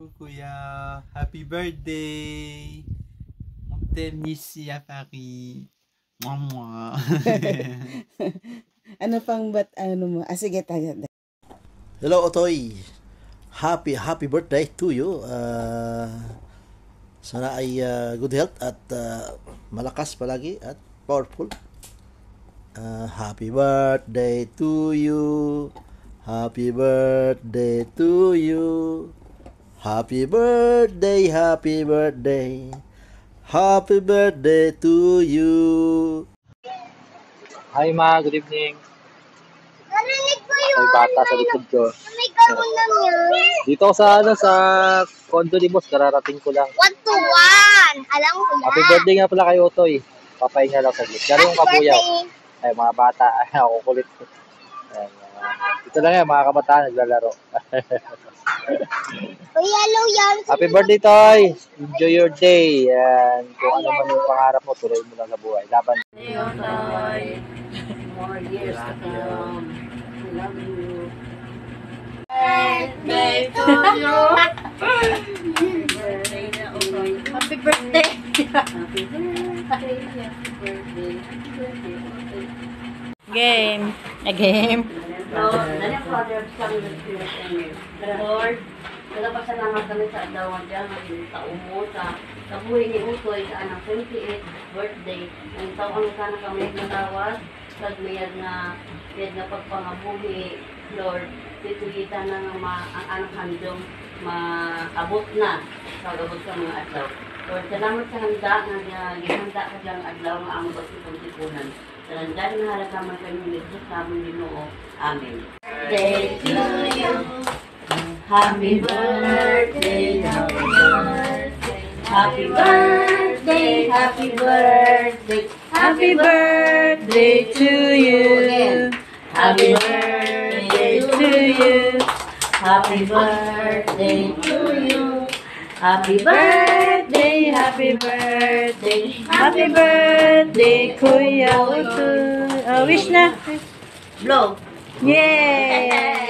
Kuya, happy birthday! Magtemnis siya, Paki. Mwah. Ano pang ano mo? Sige tayo. Hello, Otoy. Happy birthday to you. Sana ay good health at malakas palagi at powerful. Happy birthday to you. Happy birthday to you. Happy birthday, happy birthday. Happy birthday to you. Hi ma, good evening. Narinig ko yun. May bata sa likod ko. May ganun lang yun. Dito ako sa condo ni boss, kararating ko lang. 1 to 1. Alam ko yan. Happy birthday nga pala kay Otoy. Papahinga lang sa glit. Gano'ng kabuyaw. Ay, mga bata. Ako kulit. Ito lang yan, mga kabataan naglalaro. Yellow yan. Happy birthday, Toy! Enjoy your day. And kung ano man yung pangarap mo, tuloy mo lang sa buhay. Laban. Toy. More years to come. I love you. Birthday to you. Happy birthday. Happy birthday. Happy birthday. Game. A game. Lord, nagpasalamat kami sa adawan dyan ng taong mo sa buhay ni Utoy sa anang 28th birthday. Ang taong sana kami natawas sa mayad na pagpangabuhi, Lord. Titulitan na ang anang handong maabot na sa abot sa mga adlaw. Lord, salamat sa handa na gihanda ka dyan adlaw nga ang ba't itong tipunan. Salandan na halagaman kayo ni Jesus namin Ginoo. Amen. Birthday to you. Happy birthday, happy birthday, happy birthday, happy birthday, happy birthday to you. Happy birthday to you. Happy birthday to you. Happy birthday, happy birthday, happy birthday, Kuya Utoy. Wish na. Blow. Yay!